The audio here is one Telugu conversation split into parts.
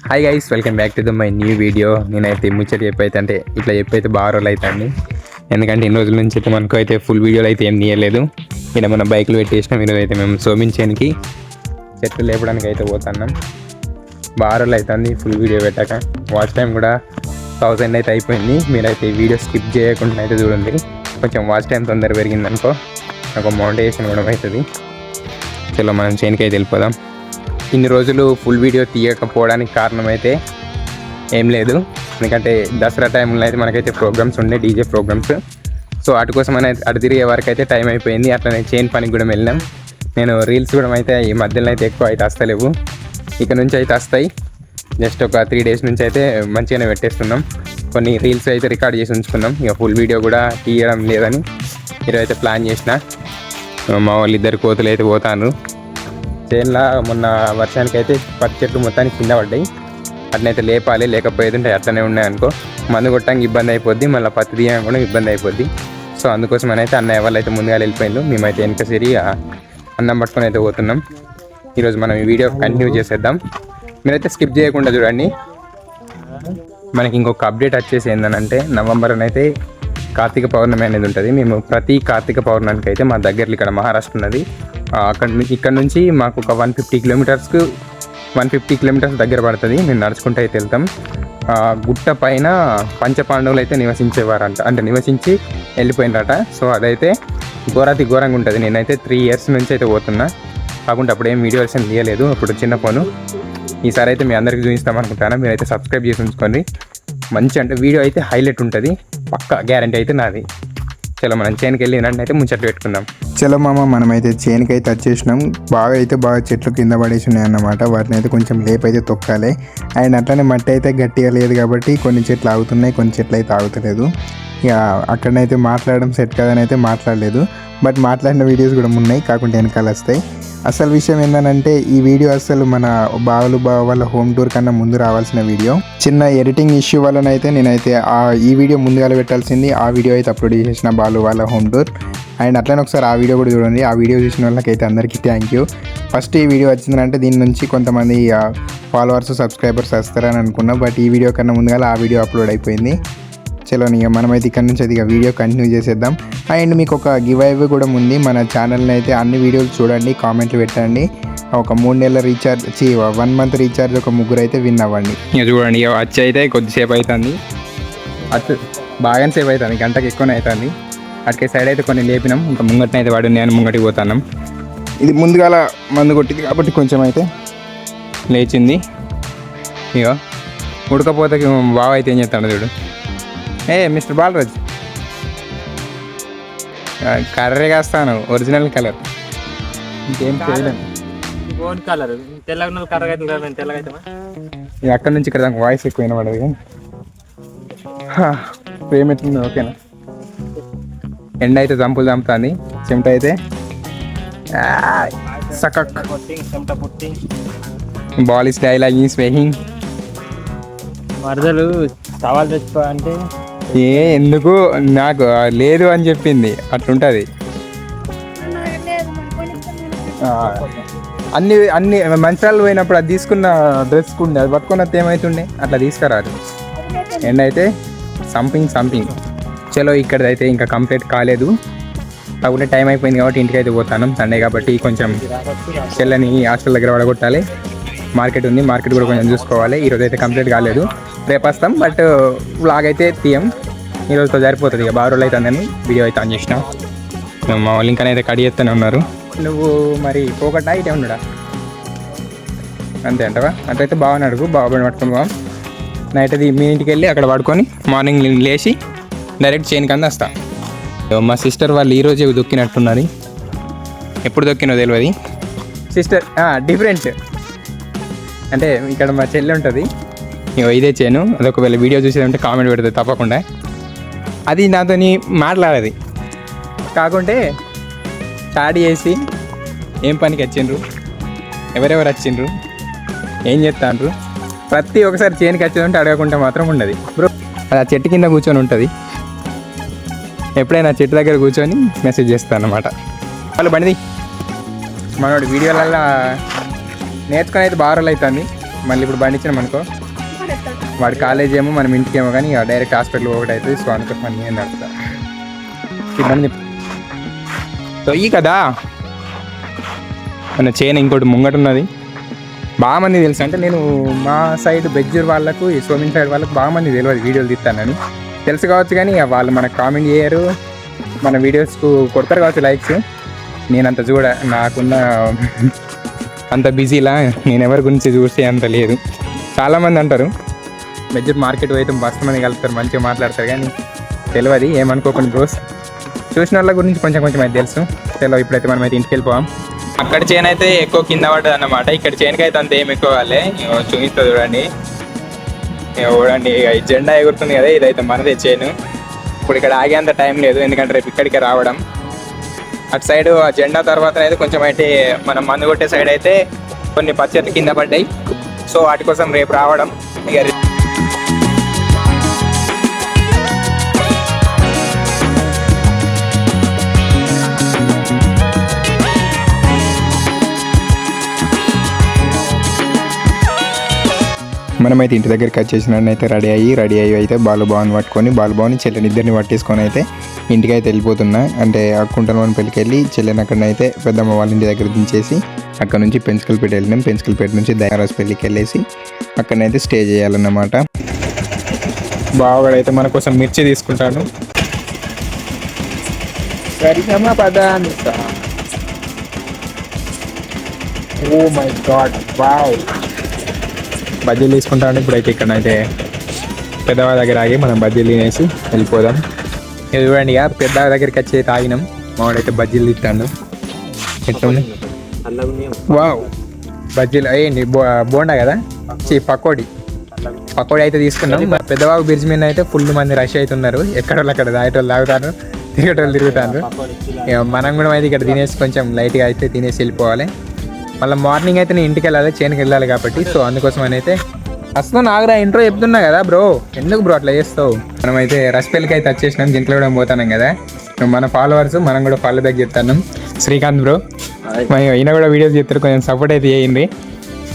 Hi guys, welcome back to my new video. నేనైతే ముచ్చట చెప్పైతే ఇట్లా చెప్పైతే బాగా రోజులు అవుతుంది. ఎందుకంటే ఇన్ని రోజుల నుంచి అయితే మనకు అయితే ఫుల్ వీడియోలు అయితే ఏం తీయలేదు. ఇక్కడ మన బైకులు పెట్టేసినాం. ఈరోజు అయితే మేము సోమించేనికి చెట్లు లేపడానికి అయితే పోతున్నాం. బాగా రోజులు అవుతుంది ఫుల్ వీడియో పెట్టాక. వాచ్ టైం కూడా 1000 అయితే అయిపోయింది. మీరైతే ఈ వీడియో స్కిప్ చేయకుండా అయితే చూడండి. కొంచెం వాచ్ టైం తొందర పెరిగిందనుకో నాకు మౌంటేషన్ కూడా అవుతుంది. చలో మనం చేనికి అయితే వెళ్ళిపోదాం. ఇన్ని రోజులు ఫుల్ వీడియో తీయకపోవడానికి కారణం అయితే ఏం లేదు. ఎందుకంటే దసరా టైంలో అయితే మనకైతే ప్రోగ్రామ్స్ ఉండే, డీజే ప్రోగ్రామ్స్. సో వాటి కోసం అనేది అటు తిరిగే వరకు అయితే టైం అయిపోయింది. అట్లనే చైన్ పనికి కూడా వెళ్ళినాం. నేను రీల్స్ కూడా అయితే ఈ మధ్యలో అయితే ఎక్కువ అయితే వస్తలేవు. ఇక నుంచి అయితే వస్తాయి. జస్ట్ ఒక 3 days నుంచి అయితే మంచిగానే పెట్టేస్తున్నాం. కొన్ని రీల్స్ అయితే రికార్డ్ చేసి ఉంచుకున్నాం. ఇక ఫుల్ వీడియో కూడా తీయడం లేదని ఈరోజు అయితే ప్లాన్ చేసిన. మా వాళ్ళు 2 కోతులు అయితే పోతాను. చేనులో మొన్న వర్షానికి అయితే పత్తి చెట్లు మొత్తానికి కింద పడ్డాయి. అట్లయితే లేపాలి, లేకపోయేది ఉంటే అట్లనే ఉన్నాయనుకో మందు కొట్టడానికి ఇబ్బంది అయిపోద్ది, మళ్ళీ పత్తి తీయడానికి కూడా ఇబ్బంది అయిపోద్ది. సో అందుకోసం అయితే అన్నయ్య వాళ్ళు అయితే ముందుగా వెళ్ళిపోయిండు. మేమైతే వెనక సరి అన్నం పట్టుకొని అయితే పోతున్నాం. ఈరోజు మనం ఈ వీడియో కంటిన్యూ చేసేద్దాం. మీరైతే స్కిప్ చేయకుండా చూడండి. మనకి ఇంకొక అప్డేట్ వచ్చేసి ఏంటంటే నవంబర్ అయితే కార్తీక పౌర్ణమి అనేది ఉంటుంది. మేము ప్రతి కార్తీక పౌర్ణమికి అయితే మా దగ్గరలో ఇక్కడ మహారాష్ట్ర ఉన్నది, ఇక్కడ నుంచి మాకు ఒక 150 కిలోమీటర్స్ దగ్గర పడుతుంది. మేము నడుచుకుంటూ అయితే వెళ్తాం. గుట్ట పైన పంచపాండవులు అయితే నివసించేవారంట, అంటే నివసించి వెళ్ళిపోయినరట. సో అదైతే ఘోరంగా ఉంటుంది. నేనైతే 3 years నుంచి అయితే పోతున్నా. కాకుండా అప్పుడు ఏం వీడియోస్ ఏం తీయలేదు, అప్పుడు చిన్న ఫోను. ఈసారి అయితే మీ అందరికీ చూపిస్తాం అనుకుంటాను. మీరైతే సబ్స్క్రైబ్ చేసి ఉంచుకోండి. మంచి అంటే వీడియో అయితే హైలైట్ ఉంటుంది, పక్కా గ్యారంటీ అయితే నాది. చలో మనం చేనుకి వెళ్ళి అయితే ముచ్చట్లు పెట్టుకుందాం. చలో మామ, మనమైతే చేనుకి అయితే వచ్చేసినాం. బాగా చెట్లు కింద పడేసి ఉన్నాయి అన్నమాట. వాటిని అయితే కొంచెం లేపైతే తొక్కాలి. అండ్ అట్లనే మట్టి అయితే గట్టిగా లేదు కాబట్టి కొన్ని చెట్లు ఆగుతున్నాయి, కొన్ని చెట్లు అయితే ఆగుతలేదు. ఇక అక్కడనైతే మాట్లాడడం సెట్ కాదని అయితే మాట్లాడలేదు. బట్ మాట్లాడిన వీడియోస్ కూడా ఉన్నాయి, కాకుండా వెనకాల వస్తాయి. అసలు విషయం ఏంటంటే ఈ వీడియో అసలు మన బావ వాళ్ళ హోమ్ టూర్ కన్నా ముందు రావాల్సిన వీడియో. చిన్న ఎడిటింగ్ ఇష్యూ వలనైతే నేనైతే ఈ వీడియో ముందుగా పెట్టాల్సింది. ఆ వీడియో అయితే అప్లోడ్ చేసిన బాలు వాళ్ళ హోమ్ టూర్. అండ్ అట్లనే ఒకసారి ఆ వీడియో కూడా చూడండి. ఆ వీడియో చూసిన వాళ్ళకైతే అందరికీ థ్యాంక్ యూ. ఫస్ట్ ఈ వీడియో వచ్చిందంటే దీని నుంచి కొంతమంది ఫాలోవర్స్, సబ్స్క్రైబర్స్ వస్తారని అనుకున్నా. బట్ ఈ వీడియో కన్నా ముందుగా ఆ వీడియో అప్లోడ్ అయిపోయింది. చలో ఇక మనమైతే ఇక్కడ నుంచి అది వీడియో కంటిన్యూ చేసేద్దాం. అండ్ మీకు ఒక గివ్ అవే కూడా ఉంది. మన ఛానల్ని అయితే అన్ని వీడియోలు చూడండి, కామెంట్లు పెట్టండి. ఒక 3 నెలల రీఛార్జ్ 1 month రీఛార్జ్ ఒక 3 అయితే విన్ అవ్వండి. ఇక చూడండి, ఇక వచ్చి అయితే కొద్దిసేపు అవుతుంది. అటు బాగానే సేపు అవుతుంది, గంటకి ఎక్కువనే అవుతుంది. అటుకే సైడ్ అయితే కొన్ని లేపినాం. ఇంకా ముంగట్న అయితే వాడు నేను ముంగటికి పోతున్నాం. ఇది ముందుగాల మందు కొట్టింది కాబట్టి కొంచెం అయితే లేచింది. ఇక ఉడకపోతే బావ అయితే ఏం చేస్తాడు చూడు. మిస్టర్ బాలరాజ్, కర్రే కాస్తాను, ఒరిజినల్ కలర్, ఇంకేం చేయలేము. అక్కడ నుంచి ఇక్కడ దాకా వాయిస్ ఎక్కువ వినబడదు. ప్రేమ ఎట్లుంది? ఓకేనా? ఎండ అయితే చంపుతుంది, చెమట అయితే సకక్. బాల్ ఇస్ డైలాగ్ ఈస్ వేయింగ్. వరదలు సవాల్ తెచ్చుకో అంటే ఎందుకు నాకు లేదు అని చెప్పింది. అట్లుంటుంది. అన్ని మంచాలు పోయినప్పుడు అది తీసుకున్న డ్రెస్ కుండే అది పట్టుకున్న ఏమవుతుండే, అట్లా తీసుకురాదు. ఎండ్ అయితే సంపింగ్. చలో ఇక్కడైతే ఇంకా కంప్లీట్ కాలేదు, కాకపోతే టైం అయిపోయింది కాబట్టి ఇంటికి అయితే పోతాను. సండే కాబట్టి కొంచెం చెల్లని హాస్టల్ దగ్గర పడగొట్టాలి. మార్కెట్ ఉంది, మార్కెట్ కూడా కొంచెం చూసుకోవాలి. ఈరోజు అయితే కంప్లీట్ కాలేదు, రేపు వస్తాం. బట్ వ్లాగ్ అయితే తీయం, ఈరోజుతో సరిపోతుంది. ఇక బాగా రోజులు అవుతుందని వీడియో అయితే ఆన్ చేసిన. మా వాళ్ళు ఇంకనైతే కడి చేస్తూనే ఉన్నారు. నువ్వు మరి పోకట్టా ఇటే ఉండడా అంతే అంటవా? అట్లయితే బాగా అడుగు, బాగా పట్టుకుని పోవాం. నైట్ అది మీ ఇంటికి వెళ్ళి అక్కడ పడుకొని మార్నింగ్ లేచి డైరెక్ట్ చేనుకి అంది వస్తా. మా సిస్టర్ వాళ్ళు ఈరోజే దొక్కినట్టున్నది. ఎప్పుడు దొక్కినో తెలియదు. సిస్టర్ డిఫరెంట్ అంటే ఇక్కడ మా చెల్లి ఉంటుంది, ఇదే చేను. అది ఒకవేళ వీడియో చూసేదంటే కామెంట్ పెడుతుంది తప్పకుండా. అది నాతో మాట్లాడేది కాకుంటే స్టార్ట్ చేసి ఏం పనికి వచ్చిండ్రు, ఎవరెవరు వచ్చిండ్రు, ఏం చేస్తాండ్రు, ప్రతి ఒక్కసారి చేనుకి వచ్చేదంటే అడగకుండా మాత్రం ఉండదు బ్రో. అది ఆ చెట్టు కింద కూర్చొని ఉంటుంది. ఎప్పుడైనా చెట్టు దగ్గర కూర్చొని మెసేజ్ చేస్తాను అన్నమాట. వాళ్ళు బండిది మనోడు వీడియోలలో నేర్చుకొని అయితే బాగా రోజులు అవుతుంది. మళ్ళీ ఇప్పుడు బండి ఇచ్చినాం అనుకో వాడి కాలేజ్ ఏమో మనం ఇంటికి ఏమో కానీ డైరెక్ట్ హాస్పిటల్ ఒకటి అవుతుంది. సో అనుకోసం అన్నీ ఏం నడుపుతా ఇబ్బంది తొయ్యి కదా మన చైన్ ఇంకోటి ముంగట ఉన్నది. బాగా మంది తెలుసు అంటే నేను మా సైడ్ బెజ్జూర్ వాళ్ళకు ఈ సోమిన్ సైడ్ వాళ్ళకు బాగా మంది తెలియదు వీడియోలు తీస్తానని తెలుసు కావచ్చు, కానీ వాళ్ళు మనకు కామెంట్ చేయరు, మన వీడియోస్కు కొడతారు కావచ్చు లైక్స్. నేను అంత నాకున్న అంత బిజీలా నేను ఎవరి గురించి చూస్తే అంత లేదు. చాలామంది అంటారు బెజ్జూర్ మార్కెట్ అయితే మస్తు మంది కలుపుతారు, మంచిగా మాట్లాడతారు, కానీ తెలియదు. ఏమనుకోకుండా బ్రోస్ చూసిన వాళ్ళ గురించి కొంచెం అయితే తెలుసు. తెలియదు. ఇప్పుడైతే మనం అయితే ఇంటికి వెళ్ళిపోవాం. అక్కడ చైన్ అయితే ఎక్కువ కింద పడ్డది అన్నమాట. ఇక్కడ చైన్కి అయితే అంత ఏం ఎక్కువ కాలే. చూపిస్తుంది చూడండి. చూడండి ఈ జెండా ఎగురుతుంది కదా, ఇదైతే మనదే చైన్. ఇప్పుడు ఇక్కడ ఆగేంత టైం లేదు, ఎందుకంటే రేపు ఇక్కడికి రావడం. అటు సైడ్ ఆ జెండా తర్వాత అయితే కొంచెం అయితే మనం మందు కొట్టే సైడ్ అయితే కొన్ని పచ్చట్లు కింద పడ్డాయి. సో వాటి కోసం రేపు రావడం. ఇక మనమైతే ఇంటి దగ్గరికి వచ్చేసినట్టయితే రెడీ అయ్యి అయితే బాలుబావుని పట్టుకొని బాలుబావుని చెల్లెని ఇద్దరిని పట్టేసుకొని అయితే ఇంటికి అయితే వెళ్ళిపోతున్నా. అంటే ఆ కుంటలవాని పెళ్ళికి వెళ్ళి చెల్లెని అక్కడనైతే పెద్దమ్మ వాళ్ళ ఇంటి దగ్గర దించేసి అక్కడ నుంచి పెంచుకల్పేట వెళ్ళినాం. పెంచుకల్పేట నుంచి దయారాజ్ పెళ్ళికి వెళ్ళేసి అక్కడనైతే స్టే చేయాలన్నమాట. బావగాడైతే మన కోసం మిర్చి తీసుకుంటాను. Oh my god wow. బజ్జీలు తీసుకుంటాను. ఇప్పుడైతే ఇక్కడనైతే పెద్దవాళ్ళ దగ్గర ఆగి మనం బజ్జీలు తినేసి వెళ్ళిపోదాం. ఇది చూడండి ఇక పెద్దవాళ్ళ దగ్గరికి వచ్చి తాగినాం. మావాడైతే బజ్జీలు తింటాను. ఎట్లా వావ్ బజ్జీలు ఏంటి బోండా కదా, పకోడీ అయితే తీసుకున్నాం. పెద్దవాగు బ్రిడ్జ్ మీద అయితే ఫుల్ మంది రష్ అవుతున్నారు. ఎక్కడోళ్ళు అక్కడ తాగేటోళ్ళు తాగుతారు, తిరిగేటోళ్ళు తిరుగుతారు. మనం కూడా అయితే ఇక్కడ తినేసి కొంచెం లైట్గా అయితే తినేసి వెళ్ళిపోవాలి. మళ్ళీ మార్నింగ్ అయితే నేను ఇంటికి వెళ్ళాలి, చేనుకి వెళ్ళాలి కాబట్టి. సో అందుకోసం అయితే అసలు నాగరా ఇంట్రో చెప్తున్నా కదా బ్రో, ఎందుకు బ్రో అట్లా చేస్తావు. మనమైతే రసపెల్లికి అయితే వచ్చేసినాం. దీంట్లో కూడా పోతాం కదా మన ఫాలోవర్స్, మనం కూడా ఫాలో బ్యాక్ చెప్తాను. శ్రీకాంత్ బ్రో ఈయన కూడా వీడియోస్ చెప్తారు, కొంచెం సపోర్ట్ అయితే చేయండి.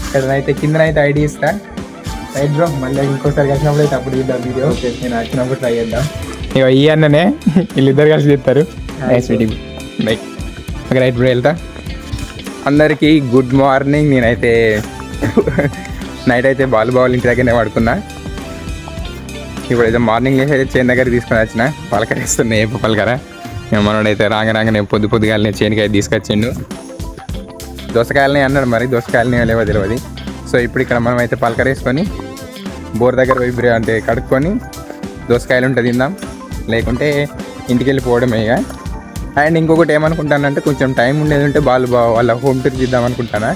ఇక్కడనైతే కిందనైతే ఐడి ఇస్తా రైట్ బ్రో. మళ్ళీ ఇంకోసారి కలిసినప్పుడు అయితే అప్పుడు ఇద్దాం వీడియో. నేను వచ్చినప్పుడు ట్రై చేద్దాం. ఇక ఈ అన్ననే వీళ్ళిద్దరు కలిసి చెప్తారు. Nice meeting bike. Okay right bro వెళ్తా. అందరికీ గుడ్ మార్నింగ్. నేనైతే నైట్ అయితే బాలుబావుల ఇంటి దగ్గరనే పడుకున్నా. ఇప్పుడైతే మార్నింగ్ లేసి అయితే చేను దగ్గర తీసుకొని వచ్చిన పలకర ఇస్తున్నాయి. ఏ పలకర మనోడైతే రాగానే పొద్దుగాలనే చేనుకి అయితే తీసుకొచ్చిండు. దోసకాయలని అన్నాడు, మరి దోసకాయలని లేవో తెలియదు. సో ఇప్పుడు ఇక్కడ మనం అయితే పలకర వేసుకొని బోర్ దగ్గర పోయి అంటే కడుక్కొని దోసకాయలు ఉంటే తిందాం, లేకుంటే ఇంటికి వెళ్ళిపోవడమే ఇక. అండ్ ఇంకొకటి ఏమనుకుంటానంటే కొంచెం టైం ఉండేది ఉంటే వాళ్ళ హోమ్ టూర్ తీద్దాం అనుకుంటానా.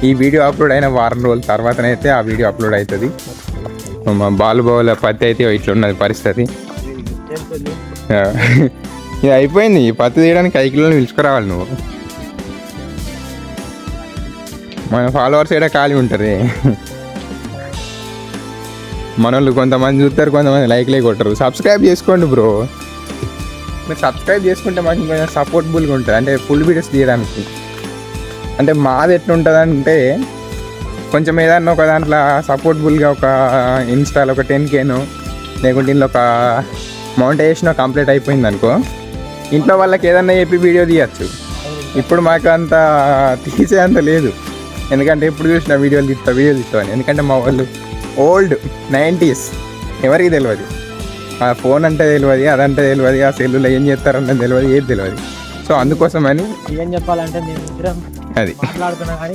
ఈ వీడియో అప్లోడ్ అయిన వారం రోజుల తర్వాతనైతే ఆ వీడియో అప్లోడ్ అవుతుంది. మా బాలుబావుల పత్తి అయితే ఇట్లున్నది పరిస్థితి. ఇది అయిపోయింది. పత్తి తీయడానికి 5 కిలోలు పిలుచుకురావాలి నువ్వు. మన ఫాలోవర్స్ ఏడా ఖాళీ ఉంటుంది. మనోళ్ళు కొంతమంది చూస్తారు, కొంతమంది లైక్లే కొట్టరు. సబ్స్క్రైబ్ చేసుకోండి బ్రో. మీరు సబ్స్క్రైబ్ చేసుకుంటే మాకు కొంచెం సపోర్టబుల్గా ఉంటుంది, అంటే ఫుల్ వీడియోస్ తీయడానికి. అంటే మాది ఎట్లుంటుంది అంటే కొంచెం ఏదన్నా ఒక దాంట్లో సపోర్టబుల్గా ఒక ఇన్స్టాలో ఒక 10Kనో లేకుంటే ఇంట్లో ఒక మౌంటేషన్ కంప్లీట్ అయిపోయింది అనుకో, ఇంట్లో వాళ్ళకి ఏదన్నా చెప్పి వీడియో తీయచ్చు. ఇప్పుడు మాకు అంత తీసే అంత లేదు, ఎందుకంటే ఎప్పుడు చూసిన వీడియోలు తీస్తామని. ఎందుకంటే మా వాళ్ళు ఓల్డ్ 90s, ఎవరికి తెలియదు. ఆ ఫోన్ అంటే తెలియదు, అదంటే తెలియదు, ఆ సెల్లులో ఏం చేస్తారంటే తెలియదు, ఏది తెలియదు. సో అందుకోసమని ఏం చెప్పాలంటే అది మాట్లాడుతున్నా కానీ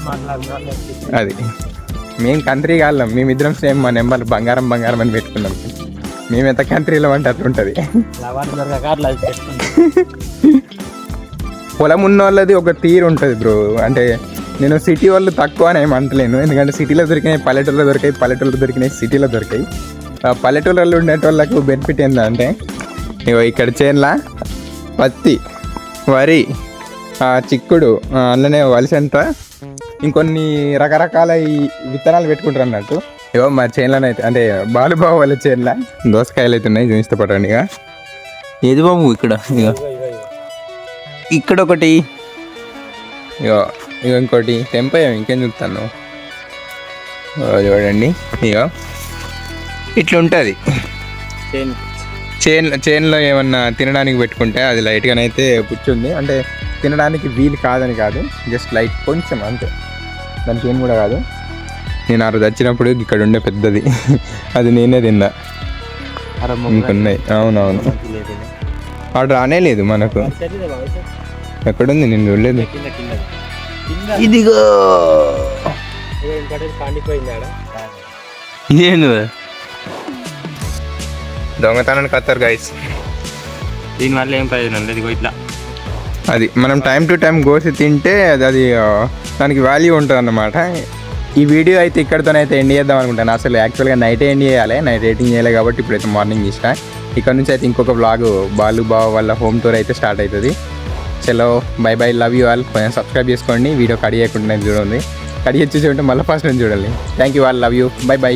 మాట్లాడుతున్నా అది మేము కంట్రీ కాళ్ళం. మేమిద్దరం సేమ్ మా నెంబర్ బంగారం అని పెట్టుకున్నాం. మేము ఎంత కంట్రీలో అంటే అట్లుంటుంది. పొలం ఉన్న వాళ్ళది ఒక తీరు ఉంటుంది బ్రో. అంటే నేను సిటీ వాళ్ళు తక్కువ అని ఏమి అంటలేను, ఎందుకంటే సిటీలో దొరికినాయి పల్లెటూరులో దొరికాయి, పల్లెటూరులో దొరికినాయి సిటీలో దొరికాయి. పల్లెటూళ్ళలో ఉండేటోళ్ళకు బెనిఫిట్ ఏంటంటే ఇక్కడ చేన్ల పత్తి, వరి, చిక్కుడు, అందులోనే వలసంత, ఇంకొన్ని రకరకాల ఈ విత్తనాలు పెట్టుకుంటారు అన్నట్టు. ఇగో మా చేన్లను అయితే అంటే బాలుబాబు వాళ్ళ చేన్ల దోసకాయలు అయితే ఉన్నాయి, చూపిస్తే పట్టండి. ఇక ఏది బాబు ఇక్కడ ఒకటి, ఇగో ఇంకోటి తెంపాయం. ఇంకేం చూస్తాను చూడండి ఇక ఇట్లా ఉంటుంది. చైన్లో ఏమన్నా తినడానికి పెట్టుకుంటే అది లైట్గానైతే పుచ్చుంది, అంటే తినడానికి వీలు కాదని కాదు, జస్ట్ లైట్ కొంచెం అంతే, దానికి ఏం కూడా కాదు. నేను ఆ రోజు వచ్చినప్పుడు ఇక్కడ ఉండే పెద్దది అది నేనే తిన్నా. ఇంకొన్నాయి. అవునవును, ఆర్డర్ రానే లేదు మనకు. ఎక్కడుంది నేను చూడలేదు. ఇదిగో ఇదేంది దొంగతనానికి వస్తారు గైస్. దీనివల్ల ఏం ప్రయోజనం లేదు. ఇట్లా అది మనం టైం టు టైం కోసి తింటే అది దానికి వాల్యూ ఉంటుంది అన్నమాట. ఈ వీడియో అయితే ఇక్కడితోనైతే ఎండ్ చేద్దాం అనుకుంటాను. అసలు యాక్చువల్గా నైటే ఎండ్ చేయాలి, నైట్ ఎడిటింగ్ చేయాలి కాబట్టి ఇప్పుడైతే మార్నింగ్ ఇష్టం. ఇక్కడ నుంచి అయితే ఇంకొక బ్లాగ్ బాలు బావ వాళ్ళ హోమ్ టూర్ అయితే స్టార్ట్ అవుతుంది. చలో by by, love you all. కొంచెం సబ్స్క్రైబ్ చేసుకోండి, వీడియో కట్ చేయకుండా చూడండి, కట్ చేసి ఉంటే మళ్ళీ ఫస్ట్ నుంచి చూడాలి. Thank you all, love you, by by.